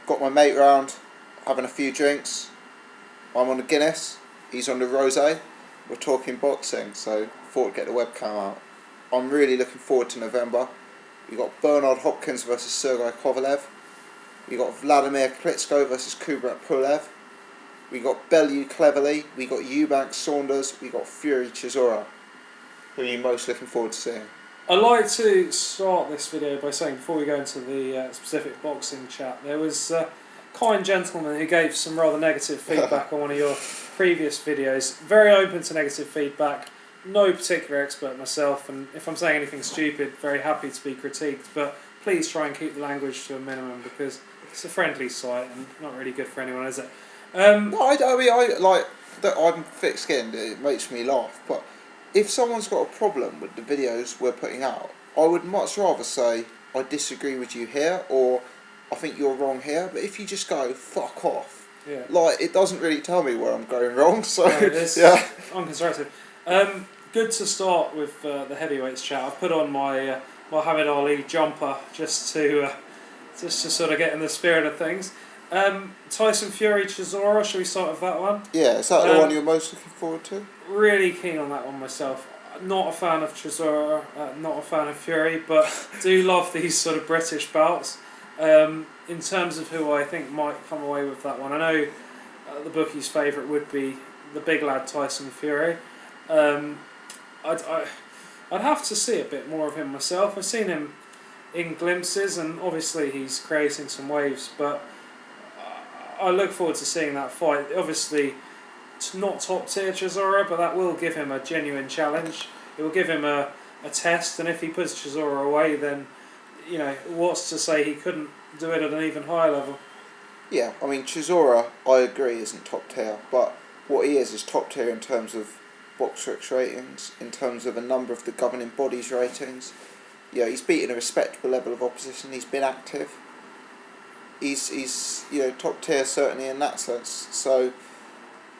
got my mate round, having a few drinks. I'm on the Guinness, he's on the rosé. We're talking boxing, so thought I'd get the webcam out. I'm really looking forward to November. We got Bernard Hopkins versus Sergey Kovalev. We got Vladimir Klitschko versus Kubrat Pulev. We got Bellew Cleverly. We got Eubank Saunders. We got Fury Chisora. Who are you most looking forward to seeing? I'd like to start this video by saying, before we go into the specific boxing chat, there was a kind gentleman who gave some rather negative feedback on one of your previous videos. Very open to negative feedback, no particular expert myself, and if I'm saying anything stupid, very happy to be critiqued, but please try and keep the language to a minimum because it's a friendly site and not really good for anyone, is it? No, I'm thick-skinned, it makes me laugh, but if someone's got a problem with the videos we're putting out, I would much rather say, I disagree with you here, or I think you're wrong here, but if you just go, fuck off, yeah. Like, it doesn't really tell me where I'm going wrong, so, no, yeah. Unconstructive. Good to start with the heavyweights chat. I've put on my Muhammad Ali jumper just to sort of get in the spirit of things. Tyson Fury Chisora, shall we start with that one? Yeah, is that the one you're most looking forward to? Really keen on that one myself. Not a fan of Chisora, not a fan of Fury, but do love these sort of British bouts. In terms of who I think might come away with that one, I know the bookie's favourite would be the big lad Tyson Fury. I'd have to see a bit more of him myself. I've seen him in glimpses, and obviously he's creating some waves, but I look forward to seeing that fight. Obviously, it's not top tier Chisora, but that will give him a genuine challenge. It will give him a test, and if he puts Chisora away, then you know what's to say he couldn't do it at an even higher level. Yeah, I mean Chisora, I agree, isn't top tier, but what he is top tier in terms of BoxRec ratings, in terms of a number of the governing bodies ratings. Yeah, he's beaten a respectable level of opposition. He's been active. He's top tier certainly in that sense. So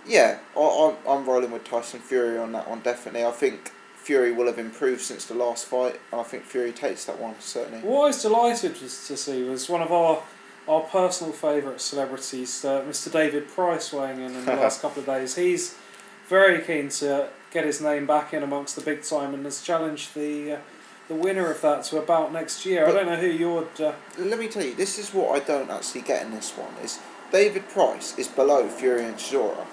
yeah, I'm rolling with Tyson Fury on that one definitely. I think Fury will have improved since the last fight, and I think Fury takes that one certainly. What I was delighted to see was one of our personal favourite celebrities, Mr. David Price, weighing in the last couple of days. He's very keen to get his name back in amongst the big time and has challenged the winner of that to a bout next year. But I don't know who you'd... Let me tell you, this is what I don't actually get in this one, is David Price is below Fury and Chisora.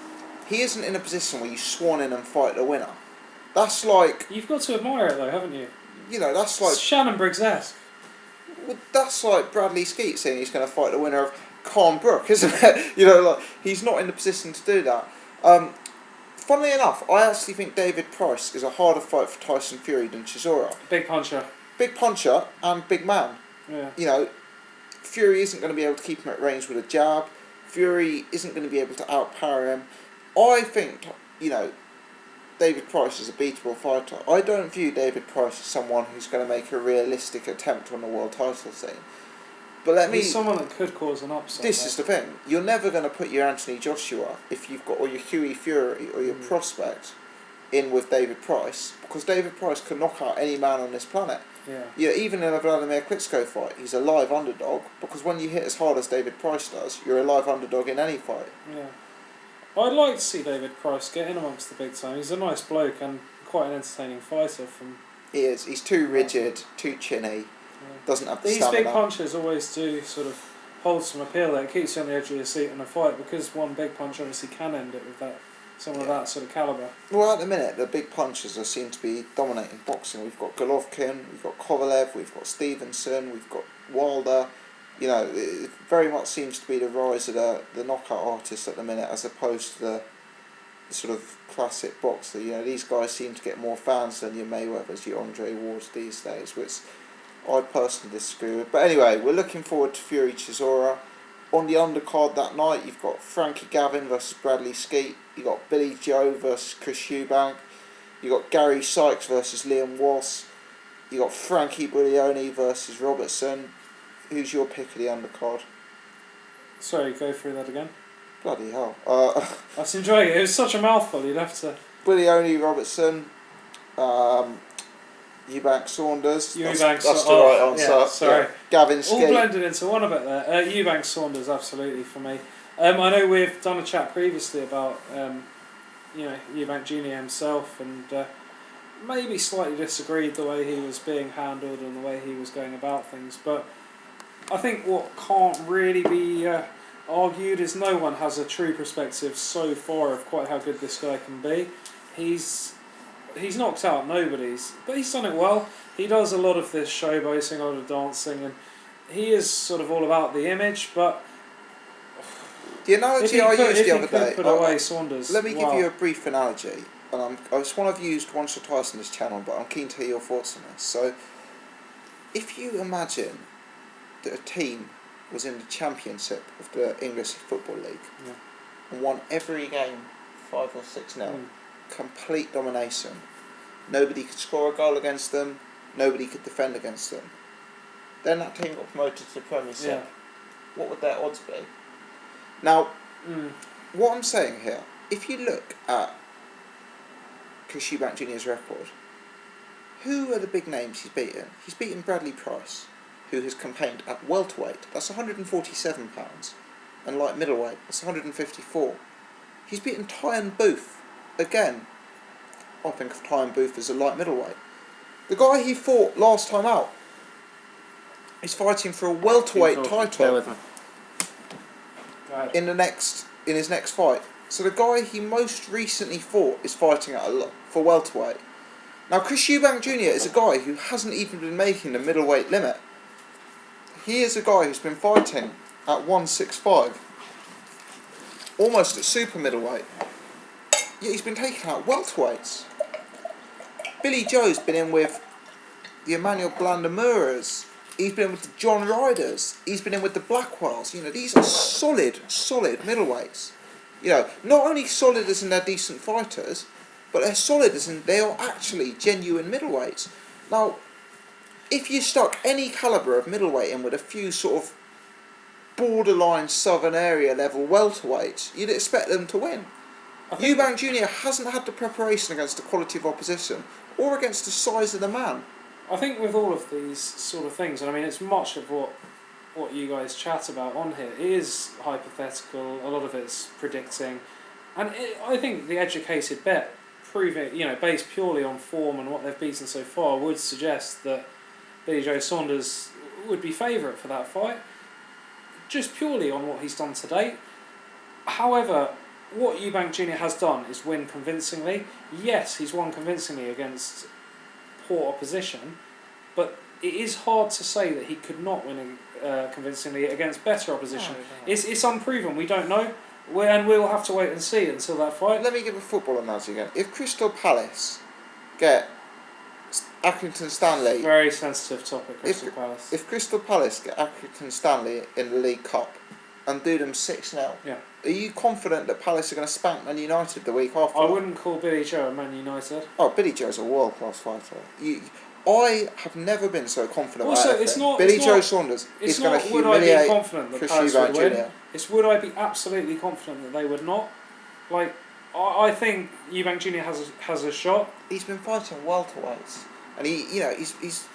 He isn't in a position where you swan in and fight the winner. That's like... You've got to admire it though, haven't you? You know, that's like... It's Shannon Briggs-esque. Well, that's like Bradley Skeet saying he's going to fight the winner of Khan Brook, isn't it? You know, like, he's not in the position to do that. Funnily enough, I actually think David Price is a harder fight for Tyson Fury than Chisora. Big puncher. Big puncher and big man. Yeah. You know, Fury isn't going to be able to keep him at range with a jab. Fury isn't going to be able to outpower him. I think, you know, David Price is a beatable fighter. I don't view David Price as someone who's going to make a realistic attempt on the world title scene. But he's someone that could cause an upset. This is the thing. You're never going to put your Anthony Joshua, if you've got, or your Hughie Fury, or your prospect, in with David Price, because David Price can knock out any man on this planet. Yeah. Even in a Vladimir Klitschko fight, he's a live underdog, because when you hit as hard as David Price does, you're a live underdog in any fight. Yeah. I'd like to see David Price get in amongst the big time. He's a nice bloke and quite an entertaining fighter. He is. He's too rigid, too chinny. Doesn't have the These stamina. big punches always do sort of hold some appeal there. It keeps you on the edge of your seat in a fight because one big punch obviously can end it with someone of that sort of calibre. Well, at the minute, the big punchers seem to be dominating boxing. We've got Golovkin, we've got Kovalev, we've got Stevenson, we've got Wilder. You know, it very much seems to be the rise of the knockout artists at the minute, as opposed to the sort of classic boxer. You know, these guys seem to get more fans than your Mayweathers, your Andre Wards these days, which I personally disagree with. But anyway, we're looking forward to Fury Chisora. On the undercard that night, you've got Frankie Gavin versus Bradley Skeet. You've got Billy Joe versus Chris Eubank. You've got Gary Sykes versus Liam Walsh. You've got Frankie Buglioni versus Robertson. Who's your pick of the undercard? Sorry, go through that again. Bloody hell. I was enjoying it. It was such a mouthful, you'd have to... Buglioni, Robertson. Eubank Saunders. Eubank, that's the right answer. Yeah, sorry. Yeah. Gavin All Skate. blended into one a bit there. Eubank Saunders, absolutely for me. I know we've done a chat previously about Eubank Junior himself, and maybe slightly disagreed the way he was being handled and the way he was going about things. But I think what can't really be argued is no one has a true perspective so far of quite how good this guy can be. He's knocked out nobodies, but he's done it well. He does a lot of this showboating, a lot of dancing, and he is sort of all about the image. But the analogy I used the other day. Put away Saunders. Let me give you a brief analogy. It's one I've used once or twice on this channel, but I'm keen to hear your thoughts on this. So, if you imagine that a team was in the championship of the English Football League and won every game 5 or 6-0, complete domination. Nobody could score a goal against them. Nobody could defend against them. Then that team got promoted to the Premiership. Yeah. What would their odds be? Now, what I'm saying here, if you look at Chris Eubank Jr.'s record, who are the big names he's beaten? He's beaten Bradley Price, who has campaigned at welterweight. That's £147, and light middleweight. That's 154. He's beaten Tyan Booth. Again, I think of Tyan Booth as a light middleweight. The guy he fought last time out is fighting for a welterweight title in his next fight. So the guy he most recently fought is fighting for welterweight. Now Chris Eubank Jr. is a guy who hasn't even been making the middleweight limit. He is a guy who's been fighting at 165, almost at super middleweight. Yet he's been taking out welterweights. Billy Joe's been in with the Emmanuel Blandamuras. He's been with the John Ryders. He's been in with the Blackwells. These are solid middleweights. Not only solid as in they're decent fighters, but they're solid as in they are actually genuine middleweights. Now, if you stuck any calibre of middleweight in with a few sort of borderline southern area level welterweights, you'd expect them to win. Eubank Jr. hasn't had the preparation against the quality of opposition or against the size of the man. I think with all of these sort of things, and I mean it's much of what you guys chat about on here, it is hypothetical, a lot of it's predicting, and I think the educated bet, proving, based purely on form and what they've beaten so far, would suggest that Billy Joe Saunders would be favourite for that fight, just purely on what he's done to date. However, what Eubank Jr. has done is win convincingly. Yes, he's won convincingly against poor opposition, but it is hard to say that he could not win convincingly against better opposition. No. It's unproven, we don't know, and we'll have to wait and see until that fight. Let me give a football analogy again. If Crystal Palace get Accrington Stanley... Very sensitive topic, Crystal Palace. If Crystal Palace get Accrington Stanley in the League Cup and do them 6-0, are you confident that Palace are going to spank Man United the week after? I wouldn't call Billy Joe a Man United. Oh, Billy Joe's a world-class fighter. I have never been so confident also, about anything. Billy Joe Saunders is going to humiliate Chris Eubank Jr. It's would I be absolutely confident that they would not? I think Eubank Jr. has a shot. He's been fighting welterweights. And he's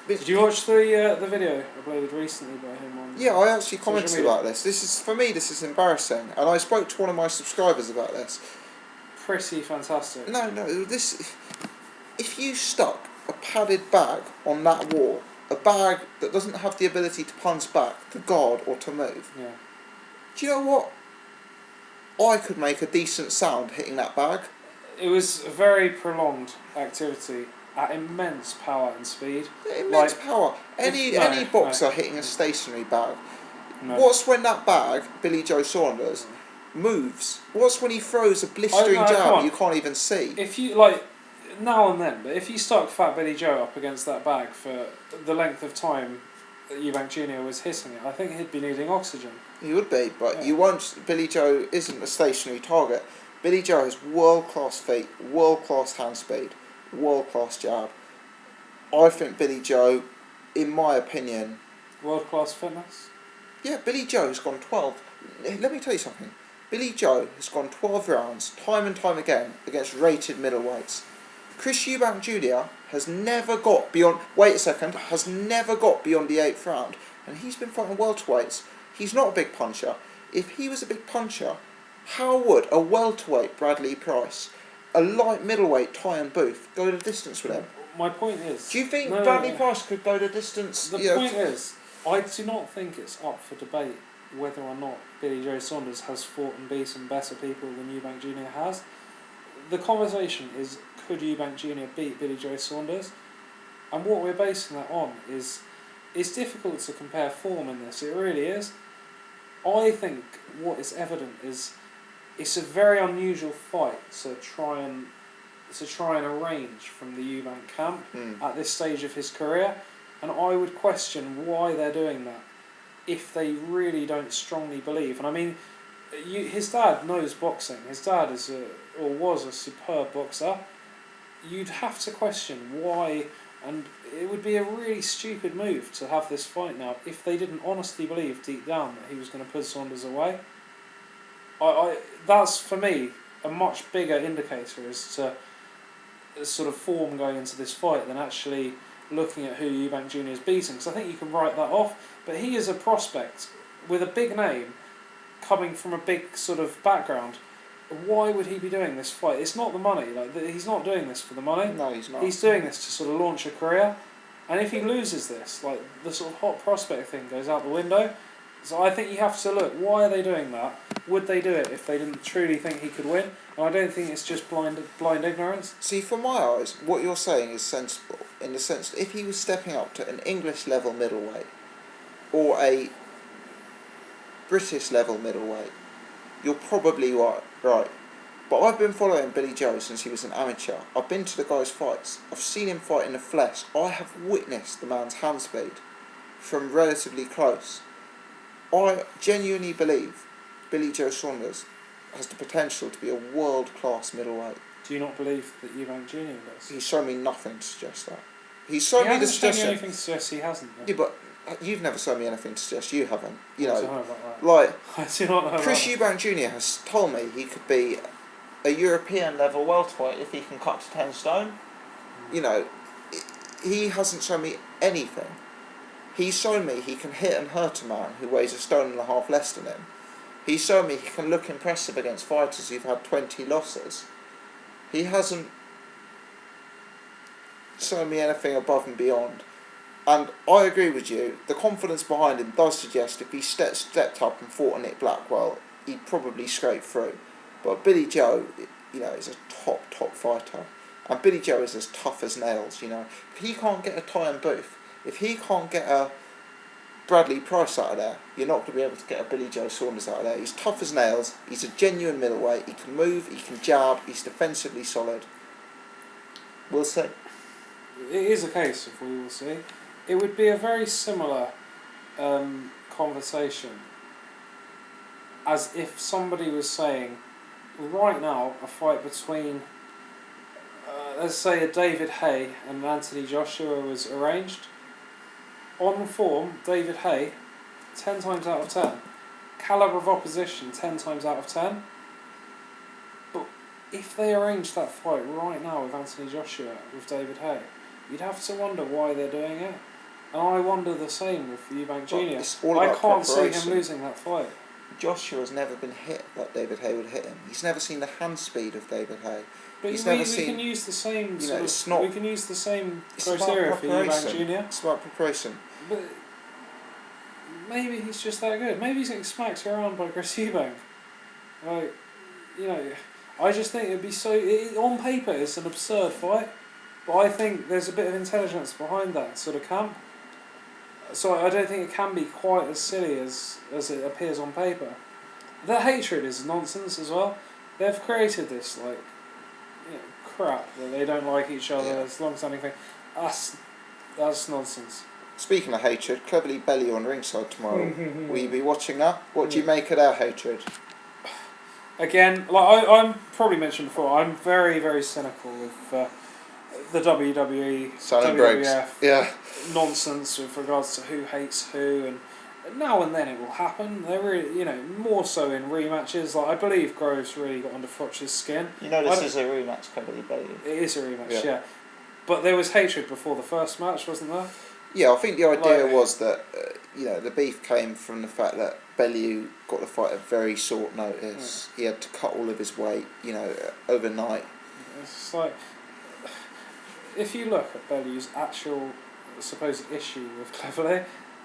been... Did you watch the video uploaded recently by him on? Yeah, I actually commented about this. For me, this is embarrassing, and I spoke to one of my subscribers about this. Pretty fantastic. No, this. If you stuck a padded bag on that wall, a bag that doesn't have the ability to punch back, to guard, or to move. Yeah. Do you know what? I could make a decent sound hitting that bag. It was a very prolonged activity. At immense power and speed. Immense power. Any boxer hitting a stationary bag. No. What's when that bag, Billy Joe Saunders, moves? What's when he throws a blistering jab you can't even see? If you now and then, but if you stuck Fat Billy Joe up against that bag for the length of time that Eubank Jr. was hitting it, I think he'd be needing oxygen. He would be, but you won't. Billy Joe isn't a stationary target. Billy Joe has world-class feet, world-class hand speed, world-class jab. I think Billy Joe, in my opinion... World-class fitness? Yeah, Billy Joe has gone 12... Let me tell you something. Billy Joe has gone 12 rounds, time and time again, against rated middleweights. Chris Eubank Jr. has never got beyond. Wait a second. Has never got beyond the 8th round, and he's been fighting welterweights. He's not a big puncher. If he was a big puncher, how would a welterweight Bradley Price, a light middleweight Tyan Booth go the distance with him? My point is... Do you think Bradley Price could go the distance? The point is, I do not think it's up for debate whether or not Billy Joe Saunders has fought and beaten better people than Eubank Jr. has. The conversation is, could Eubank Jr. beat Billy Joe Saunders? And what we're basing that on is, it's difficult to compare form in this, it really is. I think what is evident is, it's a very unusual fight to try and arrange from the Eubank camp at this stage of his career, and I would question why they're doing that if they really don't strongly believe. And I mean, his dad knows boxing. His dad was a superb boxer. You'd have to question why, and it would be a really stupid move to have this fight now if they didn't honestly believe deep down that he was going to put Saunders away. That's for me a much bigger indicator as to sort of form going into this fight than actually looking at who Eubank Jr. is beating, because I think you can write that off. But he is a prospect with a big name coming from a big sort of background. Why would he be doing this fight? It's not the money. He's not doing this for the money. No, he's not. He's doing this to sort of launch a career. And if he loses this, the sort of hot prospect thing goes out the window. So I think you have to look, why are they doing that? Would they do it if they didn't truly think he could win? And I don't think it's just blind ignorance. See, from my eyes, what you're saying is sensible, in the sense that if he was stepping up to an English level middleweight, or a British level middleweight, you're probably right. But I've been following Billy Joe since he was an amateur. I've been to the guy's fights. I've seen him fight in the flesh. I have witnessed the man's hand speed from relatively close. I genuinely believe Billy Joe Saunders has the potential to be a world-class middleweight. Do you not believe that Eubank Jr. does? He's shown me nothing to suggest that. He's shown me the suggestion. He hasn't shown you anything to suggest he hasn't. Though. Yeah, but you've never shown me anything to suggest you haven't. You know, I don't know about that. like I do not know Chris about Eubank Jr. has told me he could be a European level welterweight if he can cut to 10 stone. You know, he hasn't shown me anything. He's shown me he can hit and hurt a man who weighs 1.5 stone less than him. He's shown me he can look impressive against fighters who've had 20 losses. He hasn't shown me anything above and beyond. And I agree with you, the confidence behind him does suggest if he stepped up and fought a Nick Blackwell, he'd probably scrape through. But Billy Joe, you know, is a top fighter. And Billy Joe is as tough as nails, you know. If he can't get a Tyan Booth, if he can't get a Bradley Price out of there, you're not going to be able to get a Billy Joe Saunders out of there. He's tough as nails, he's a genuine middleweight, he can move, he can jab, he's defensively solid. We'll see. It is a case of we will see. It would be a very similar conversation as if somebody was saying, right now, a fight between, let's say, a David Haye and Anthony Joshua was arranged. On form, David Haye, 10 times out of 10. Calibre of opposition, 10 times out of 10. But if they arranged that fight right now with Anthony Joshua, with David Haye, you'd have to wonder why they're doing it. And I wonder the same with Eubank Jr. I can't see him losing that fight. Joshua's never been hit like David Haye would hit him. He's never seen the hand speed of David Haye. But we can use the same we can use the same criteria for Eubank Jr. It's about preparation. But maybe he's just that good. Maybe he's getting smacked around by Chris Eubank. Like, you know, I just think it'd be so... on paper, it's an absurd fight. But I think there's a bit of intelligence behind that sort of camp. So I don't think it can be quite as silly as it appears on paper. The hatred is nonsense as well. They've created this, like, you know, crap that they don't like each other. Yeah. It's a long-standing thing. That's nonsense. Speaking of hatred, Cleverly Belly on ringside tomorrow. Will you be watching that? What do you make of their hatred? Again, like I'm probably mentioned before, I'm very, very cynical with the WWE, WWF nonsense with regards to who hates who, and now and then it will happen. They're really, more so in rematches. Like I believe Groves really got under Froch's skin. This is a rematch, Cleverly Bellew. It is a rematch, yeah. But there was hatred before the first match, wasn't there? Yeah, I think the idea was that the beef came from the fact that Bellew got the fight at very short notice. Yeah. He had to cut all of his weight, overnight. It's like if you look at Bellew's actual supposed issue with Cleverly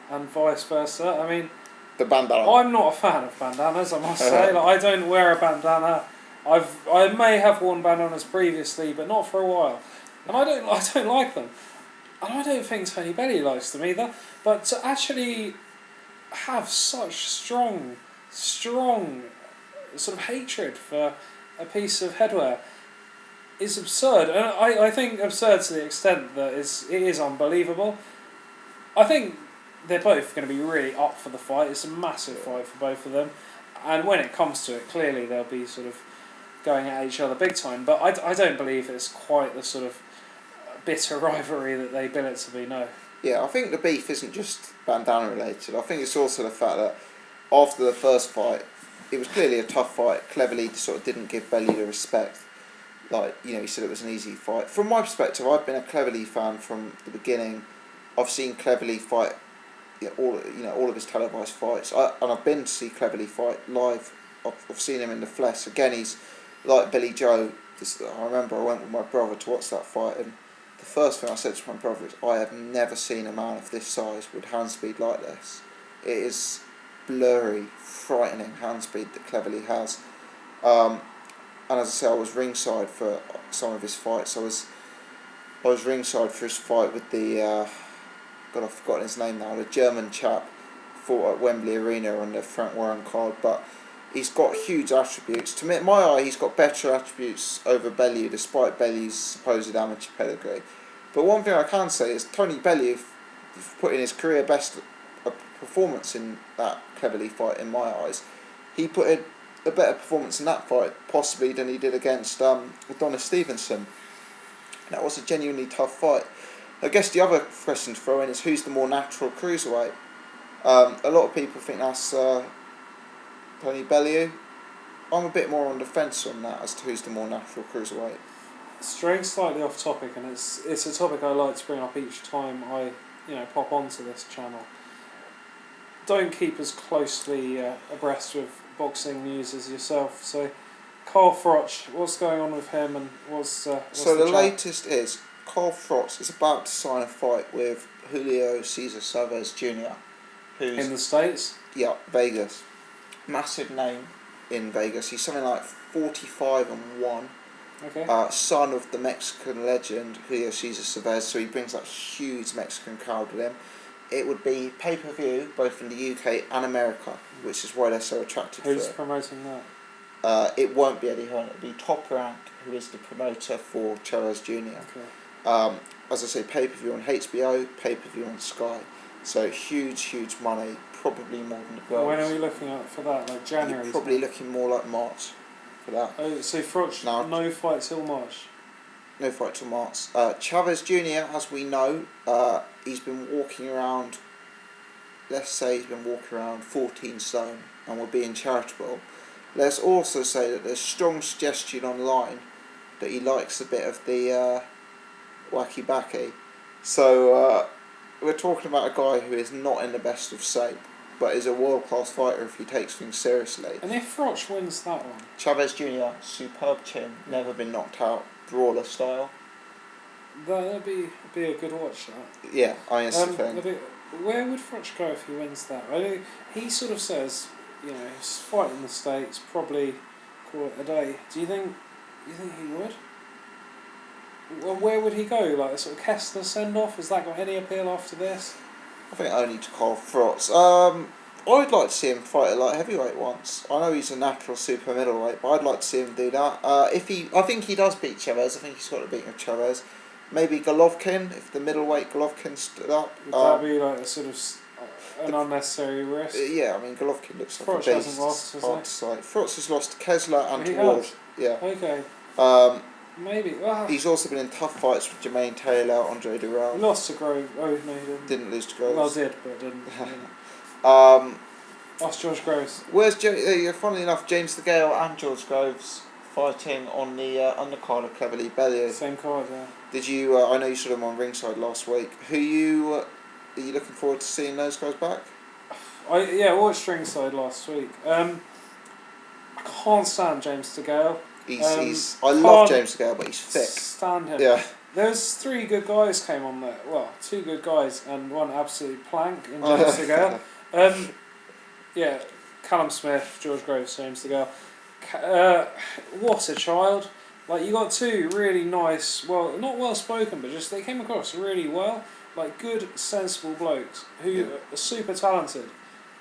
and vice versa. I mean, the bandana. I'm not a fan of bandanas, I must say. Like, I don't wear a bandana. I may have worn bandanas previously, but not for a while, and I don't like them. And I don't think Tony Bellew likes them either. But to actually have such strong sort of hatred for a piece of headwear is absurd. And I think absurd to the extent that it is unbelievable. I think they're both going to be really up for the fight. It's a massive fight for both of them. And when it comes to it, clearly they'll be sort of going at each other big time. But I don't believe it's quite the sort of bitter rivalry that they bill it to be, no. Yeah, I think the beef isn't just bandana related. I think it's also the fact that after the first fight, it was clearly a tough fight. Cleverly sort of didn't give Bellew the respect. Like, he said it was an easy fight. From my perspective, I've been a Cleverly fan from the beginning. I've seen Cleverly fight all of his televised fights. And I've been to see Cleverly fight live. I've seen him in the flesh. Again, he's like Billy Joe. I remember I went with my brother to watch that fight, and the first thing I said to my brother is, I have never seen a man of this size with hand speed like this. It is blurry, frightening hand speed that Cleverly has. And as I say, I was ringside for some of his fights. I was ringside for his fight with the God, I've forgotten his name now. The German chap fought at Wembley Arena on the Frank Warren card, but he's got huge attributes. To me, in my eye, he's got better attributes over Bellew, despite Bellew's supposed amateur pedigree. But one thing I can say is Tony Bellew put in his career best performance in that Cleverly fight, in my eyes. He put in a better performance in that fight, possibly, than he did against Adonis Stevenson. That was a genuinely tough fight. I guess the other question to throw in is, who's the more natural cruiserweight? A lot of people think that's Tony Bellew. I'm a bit more on the fence on that as to who's the more natural cruiserweight. Straying slightly off topic, and it's a topic I like to bring up each time I pop onto this channel. Don't keep as closely abreast with boxing news as yourself. So, Carl Froch, what's going on with him, and what's so the latest is Carl Froch is about to sign a fight with Julio Cesar Chavez Jr., who's in the States. Yeah, Vegas. Massive name in Vegas. He's something like 45-1. Okay. Son of the Mexican legend Julio Cesar Chavez, so he brings that huge Mexican crowd with him. It would be pay-per-view both in the UK and America, which is why they're so attracted Who's for it. promoting that? It won't be Eddie Hearn, it'll be Top Rank, who is the promoter for Chavez Jr. Okay. As I say, pay-per-view on HBO, pay-per-view on Sky. So huge money, probably more than the girls. When are we looking at for that? Like January? You're probably looking more like March for that. Oh, so Froch, no fight till March? No fight till March. Chavez Jr., as we know, he's been walking around, let's say he's been walking around 14 stone, and we're being charitable. Let's also say that there's strong suggestion online that he likes a bit of the wacky backy. So we're talking about a guy who is not in the best of shape, but is a world-class fighter if he takes things seriously. And if Froch wins that one? Chavez Jr., superb chin, never been knocked out, brawler style. That'd be a good watch, that. Yeah, I the thing. Where would Froch go if he wins that? He sort of says, he's fighting the States, probably call it a day. Do you think he would? Well, where would he go? Like a sort of Kessler send-off? Has that got any appeal after this? I think only to Carl Froch. I'd like to see him fight a light heavyweight once. I know he's a natural super middleweight, but I'd like to see him do that. I think he does beat Chavez. I think he's got to beat him Chavez. Maybe Golovkin, if the middleweight Golovkin stood up. Would that be like a sort of an unnecessary risk? Yeah, I mean Golovkin looks like Froch a beast. hasn't lost, has he? Froch has lost to Kessler and He to Ward. has? Yeah. Okay. Maybe. Well, he's also been in tough fights with Jermaine Taylor, Andre Durrell. He lost to Grove. Oh no, he didn't. Didn't lose to Groves. Well, did, but didn't. That's George Groves. Where's funnily enough, James the Gale and George Groves fighting on the undercard of Cleverly Bellew. Same card, yeah. Did you? I know you saw them on ringside last week. Are you looking forward to seeing those guys back? I watched ringside last week. I can't stand James DeGale. I love James DeGale, but he's thick. Stand him. Yeah. There's 3 good guys came on there. Well, 2 good guys and 1 absolute plank in James DeGale. Yeah, Callum Smith, George Groves, James DeGale. What a child! Like, you got 2 really nice, well, not well spoken, but just they came across really well. Like, good, sensible blokes who are super talented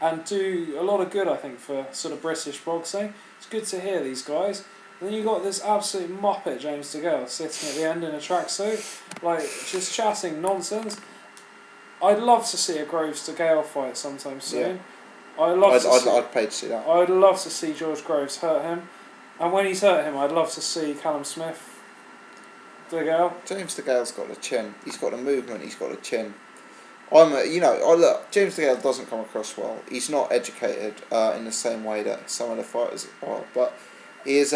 and do a lot of good, I think, for sort of British boxing. It's good to hear these guys. And then you got this absolute muppet, James DeGale, sitting at the end in a tracksuit, like, just chatting nonsense. I'd love to see a Groves DeGale fight sometime soon. Yeah. I'd pay to see that. I'd love to see George Groves hurt him. And when he's hurt him, I'd love to see Callum Smith DeGale. James DeGale's got a chin. He's got a movement. He's got a chin. Look, James DeGale doesn't come across well. He's not educated in the same way that some of the fighters are, but he is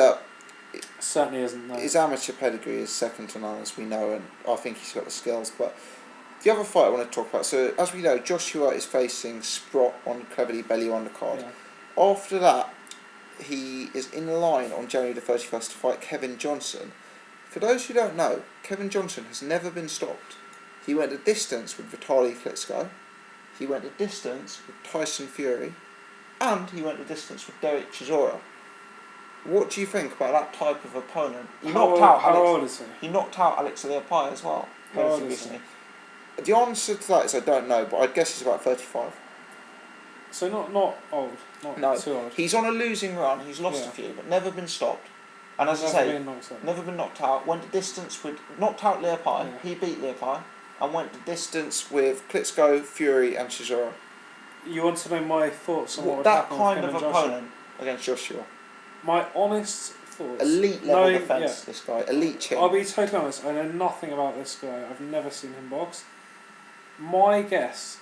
certainly isn't. No. His amateur pedigree is second to none, as we know, and I think he's got the skills. But the other fight I want to talk about. So as we know, Joshua is facing Sproch on Cleverly Bellew undercard. Yeah. After that, he is in line on January the 31st to fight Kevin Johnson. For those who don't know, Kevin Johnson has never been stopped. He went the distance with Vitaly Klitschko, he went the distance with Tyson Fury, and he went the distance with Derek Chisora. What do you think about that type of opponent? How old is he? He knocked out Alex Leopai as well. How old is he? The answer to that is I don't know, but I'd guess he's about 35. So not old, not too old. He's on a losing run. He's lost a few, but never been stopped. And as I say, never been knocked out. Went the distance with knocked out Leopai. Yeah. He beat Leopai, and went the distance with Klitschko, Fury, and Chisora. You want to know my thoughts on what would that happen kind with of him opponent against Joshua? My honest thoughts. Elite level defense. This guy, elite chin. I'll be totally honest. I know nothing about this guy. I've never seen him box. My guess.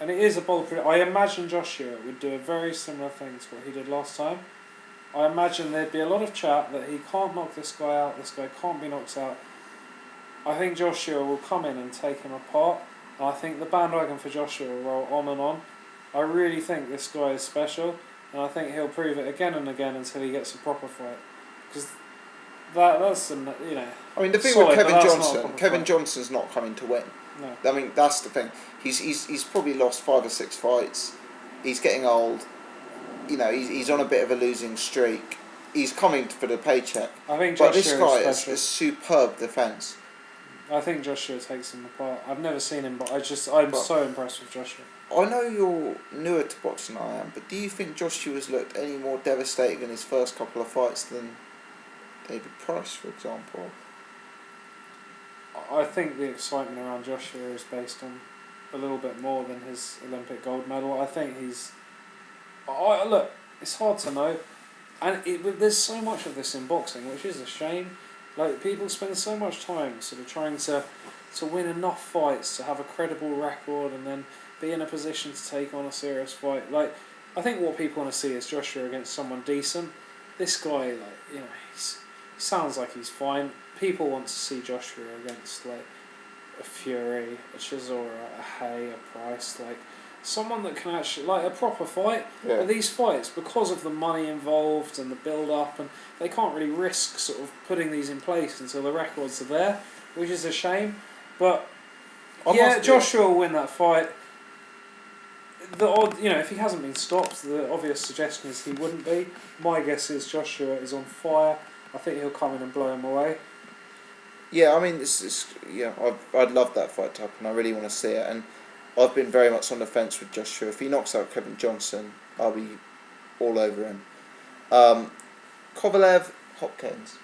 And it is a bold prediction. I imagine Joshua would do a very similar thing to what he did last time. I imagine there'd be a lot of chat that he can't knock this guy out, this guy can't be knocked out. I think Joshua will come in and take him apart. And I think the bandwagon for Joshua will roll on and on. I really think this guy is special, and I think he'll prove it again and again until he gets a proper fight. Because that's I mean, the thing with Kevin Johnson's not coming to win. No. I mean, that's the thing. He's probably lost 5 or 6 fights. He's getting old. He's on a bit of a losing streak. He's coming for the paycheck. I think but this guy is a superb defence. I think Joshua takes him apart. I've never seen him, but I'm so impressed with Joshua. I know you're newer to boxing than I am, but do you think Joshua's looked any more devastating in his first couple of fights than David Price, for example? I think the excitement around Joshua is based on a little bit more than his Olympic gold medal. I think look, it's hard to know, and there's so much of this in boxing, which is a shame. Like, people spend so much time sort of trying to win enough fights to have a credible record and then be in a position to take on a serious fight. Like, I think what people want to see is Joshua against someone decent. This guy, he sounds like he's fine. People want to see Joshua against a Fury, a Chisora, a Hay, a Price, someone that can actually, a proper fight. Yeah. But these fights, because of the money involved and the build-up, and they can't really risk sort of putting these in place until the records are there, which is a shame. But Joshua will win that fight. If he hasn't been stopped, the obvious suggestion is he wouldn't be. My guess is Joshua is on fire. I think he'll come in and blow him away. Yeah, I mean, I'd love that fight to happen. I really want to see it, and I've been very much on the fence with Joshua. If he knocks out Kevin Johnson, I'll be all over him. Kovalev, Hopkins.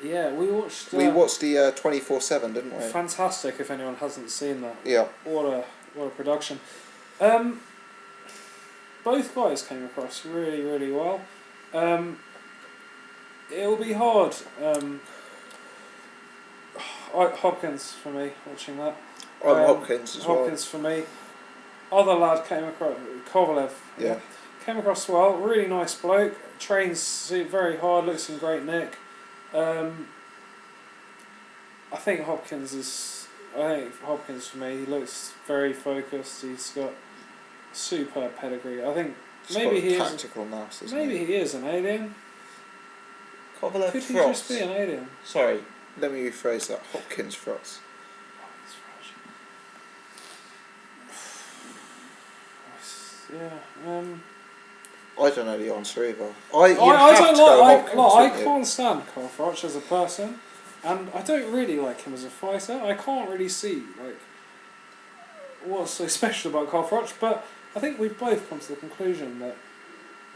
Yeah, we watched the 24/7, didn't we? Fantastic! If anyone hasn't seen that, yeah. What a production. Both guys came across really, really well. It'll be hard. Hopkins for me, watching that. Hopkins as well. Hopkins for me. other lad came across, Kovalev. Yeah. Came across well. Really nice bloke. Trains very hard. Looks in great nick. I think Hopkins is. I think Hopkins for me. He looks very focused. He's got superb pedigree. I think maybe he is. Tactical nous, isn't Maybe he is an alien. Kovalev Could he Froch. just be an alien? Sorry, let me rephrase that. Hopkins Froch. Yeah. I don't know the answer either. I I can't stand Carl Froch as a person, and I don't really like him as a fighter. I can't really see like what's so special about Carl Froch, but I think we've both come to the conclusion that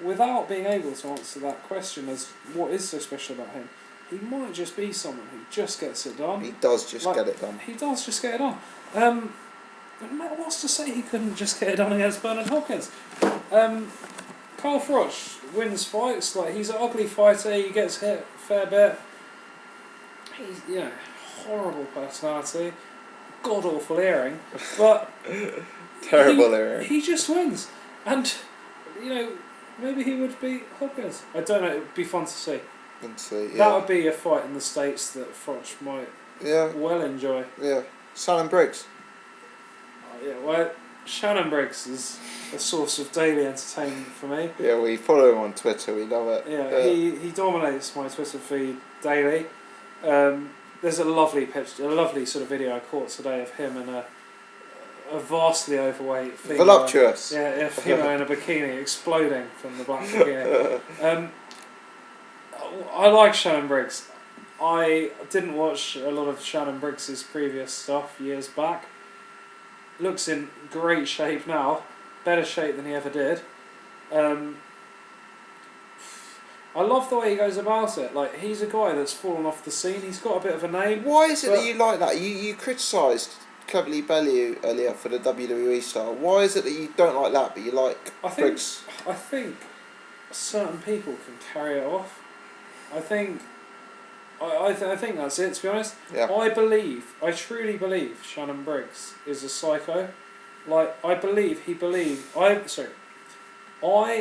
without being able to answer that question as what is so special about him, he might just be someone who just gets it done. He does just get it done. He does just get it done. What's to say he couldn't just get it done against Bernard Hopkins? Carl Froch wins fights. Like, he's an ugly fighter. He gets hit a fair bit. He's horrible personality, god awful hearing, but terrible hearing. He just wins, and maybe he would beat Hopkins. I don't know. It would be fun to see. That would be a fight in the States that Froch might well enjoy. Yeah, Shannon Briggs. Well, Shannon Briggs is a source of daily entertainment for me. Yeah, we follow him on Twitter. We love it. Yeah. He dominates my Twitter feed daily. There's a lovely picture, a lovely sort of video I caught today of him and a vastly overweight female. Voluptuous. A female in a bikini exploding from the black bikini. I like Shannon Briggs. I didn't watch a lot of Shannon Briggs' previous stuff years back. Looks in great shape now, better shape than he ever did. I love the way he goes about it. Like, he's a guy that's fallen off the scene. He's got a bit of a name. Why is it that you like that? You criticised Cleverly Bellew earlier for the WWE style. Why is it that you don't like that, but you like Briggs? I think certain people can carry it off. I think that's it, to be honest. Yeah. I truly believe Shannon Briggs is a psycho. Like, I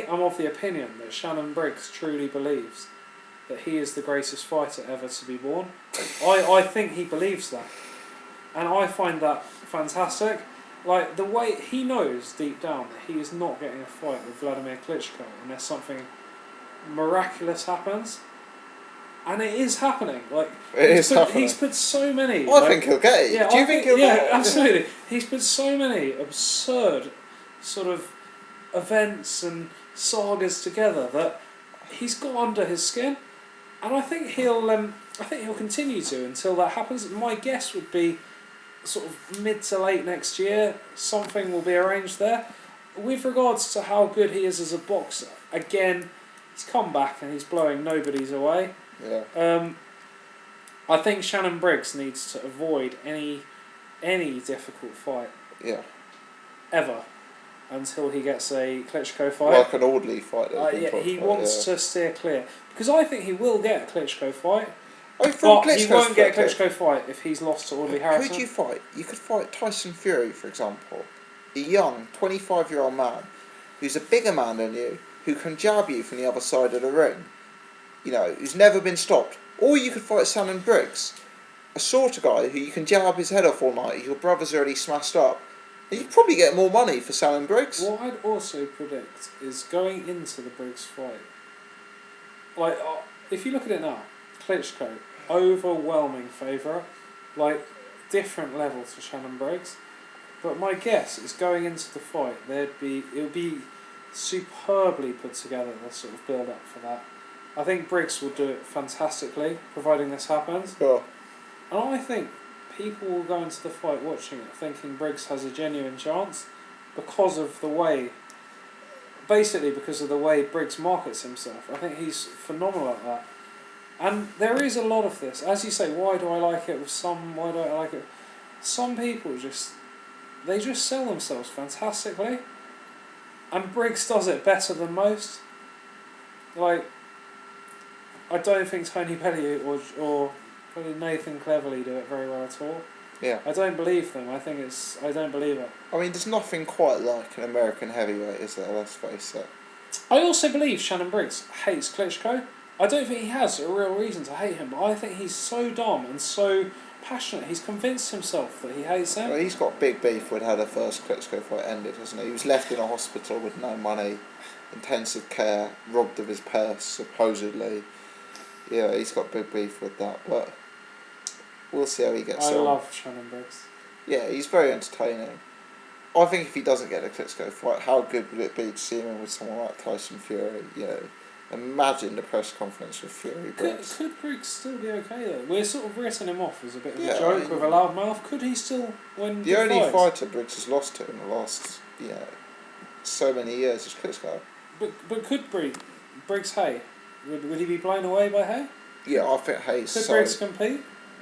am of the opinion that Shannon Briggs truly believes that he is the greatest fighter ever to be born. I think he believes that. And I find that fantastic. Like, the way he knows deep down that he is not getting a fight with Vladimir Klitschko unless something miraculous happens. And it is happening. Like, he's put so many. I think he'll get it. Yeah, Do you think he'll get it? Yeah, absolutely. He's put so many absurd sort of events and sagas together that he's got under his skin, and I think he'll continue to until that happens. My guess would be sort of mid to late next year. Something will be arranged there. With regards to how good he is as a boxer, again, he's come back and he's blowing nobody's away. Yeah. I think Shannon Briggs needs to avoid any difficult fight. Yeah. Ever. Until he gets a Klitschko fight. Like an orderly fight. He wants to steer clear. Because I think he will get a Klitschko fight. But he won't get a Klitschko fight if he's lost to Audley Harrison. Who'd you fight? You could fight Tyson Fury, for example. A young, 25-year-old man who's a bigger man than you, who can jab you from the other side of the ring. Who's never been stopped. Or you could fight Shannon Briggs, a sort of guy who you can jab his head off all night. Your brother's already smashed up. You'd probably get more money for Shannon Briggs. What I'd also predict is going into the Briggs fight. Like, if you look at it now, Klitschko, overwhelming favourite, like, different level to Shannon Briggs. But my guess is going into the fight, it would be superbly put together, the sort of build up for that. I think Briggs will do it fantastically, providing this happens. Sure. And I think people will go into the fight watching it thinking Briggs has a genuine chance because of the way Briggs markets himself. I think he's phenomenal at that. And there is a lot of this. As you say, why do I like it with some, why don't I like it? Some people just sell themselves fantastically. And Briggs does it better than most. Like, I don't think Tony Bellew or probably Nathan Cleverly do it very well at all. Yeah. I don't believe them. I don't believe it. I mean, there's nothing quite like an American heavyweight, is there? Let's face it. I also believe Shannon Briggs hates Klitschko. I don't think he has a real reason to hate him, but I think he's so dumb and so passionate. He's convinced himself that he hates him. Well, he's got big beef with how the first Klitschko fight ended, hasn't he? He was left in a hospital with no money, intensive care, robbed of his purse, supposedly. Yeah, he's got big beef with that, but we'll see how he gets on. I love Shannon Briggs. Yeah, he's very entertaining. I think if he doesn't get the Klitschko fight, how good would it be to see him in with someone like Tyson Fury? You know, imagine the press conference with Fury Briggs. Could Briggs still be okay though? We're sort of written him off as a bit of Yeah, a joke I mean, with a loud mouth. Could he still win? The only fights? fighter Briggs has lost to in the last, so many years is Klitschko. But could Briggs Hay? Would he be blown away by Hay? Yeah, I think Hayes. Could Briggs compete?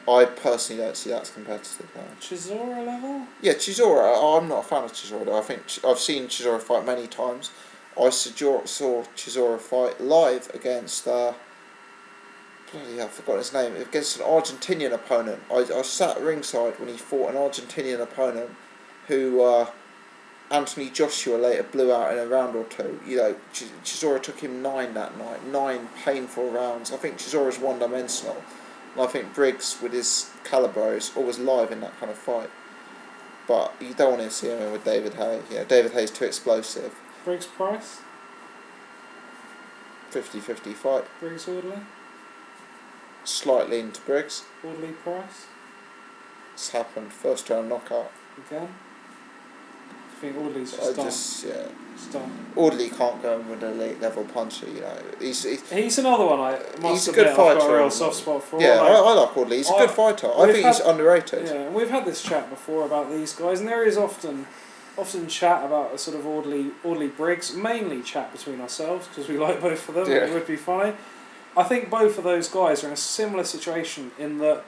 I personally don't see that's competitive. No. Chisora level? Yeah, Chisora. I'm not a fan of Chisora though. I think I've seen Chisora fight many times. I saw Chisora fight live against bloody hell, I forgot his name. Against an Argentinian opponent. I sat ringside when he fought an Argentinian opponent who Anthony Joshua later blew out in a round or two. You know, Chisora took him 9 that night. 9 painful rounds. I think Chisora's one-dimensional. And I think Briggs, with his calibre, is always live in that kind of fight. But you don't want to see him in with David Hay. Yeah, David Hay's too explosive. Briggs Price? 50-50 fight. Briggs Audley? Slightly into Briggs. Audley Price? It's happened. First round knockout. Again? I think Audley's just done. It's done. Audley can't go in with an elite level puncher, you know. He's another one I must he's a admit good fighter. I've got a real soft spot for. Yeah, I like Audley. He's a good fighter. I think he's underrated. Yeah, and we've had this chat before about these guys, and there is often chat about a sort of Audley Briggs, mainly chat between ourselves because we like both of them. Yeah. It would be funny. I think both of those guys are in a similar situation in that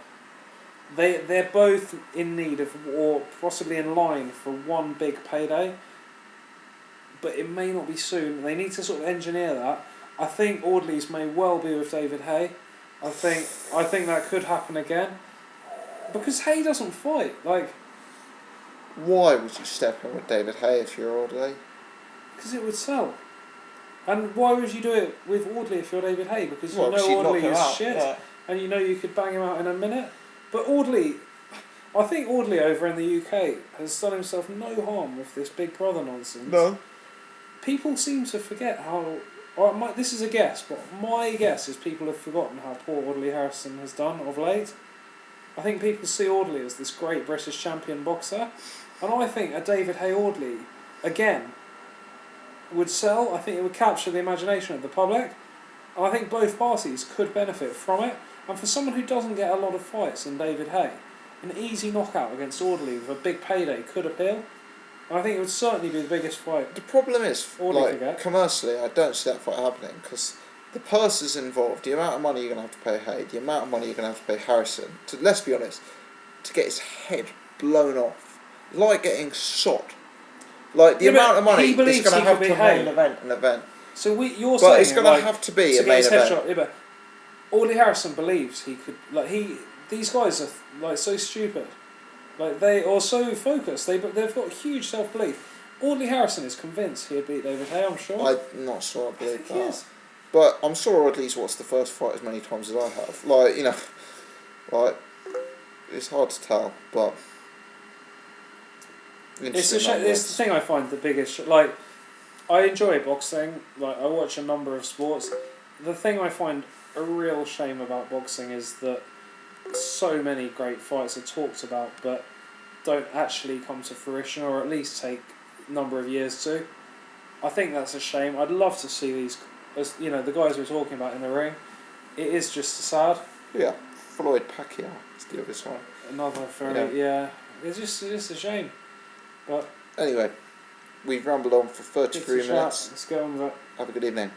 they're both in need of, or possibly in line for, one big payday, but it may not be soon. They need to sort of engineer that. I think Audley's may well be with David Hay. I think that could happen again because Hay doesn't fight. Like, why would you step in with David Hay if you're Audley? Because it would sell. And why would you do it with Audley if you're David Hay? Because you know Audley is shit, and you know you could bang him out in a minute. But Audley, I think Audley over in the UK has done himself no harm with this Big Brother nonsense. No. People seem to forget how. This is a guess, but my guess is people have forgotten how poor Audley Harrison has done of late. I think people see Audley as this great British champion boxer, and I think a David Hay Audley, again, would sell. I think it would capture the imagination of the public, and I think both parties could benefit from it. And for someone who doesn't get a lot of fights in David Hay, an easy knockout against Audley with a big payday could appeal. And I think it would certainly be the biggest fight. The problem is, Audley commercially, I don't see that fight happening because the purse is involved. The amount of money you're going to have to pay Hay, the amount of money you're going to have to pay Harrison. Let's be honest, to get his head blown off, like getting shot. Like the amount of money it's going to have to main event an event. So you're but saying it's going to have to be a main event. Yeah, but Audley Harrison believes he could. These guys are so stupid, they are so focused. They've got huge self belief. Audley Harrison is convinced he'd beat David Hay. I'm sure. I'm not sure I believe that. He is. But I'm sure Audley's watched the first fight as many times as I have. It's hard to tell, but it's the thing I find the biggest. I enjoy boxing. I watch a number of sports. The thing I find a real shame about boxing is that so many great fights are talked about, but don't actually come to fruition, or at least take a number of years to. I think that's a shame. I'd love to see these. The guys we're talking about in the ring, it is just sad. Yeah, Floyd Pacquiao is the other one. Another very, It's just a shame. But anyway, we've rambled on for 33 minutes. Let's get on with it. Have a good evening.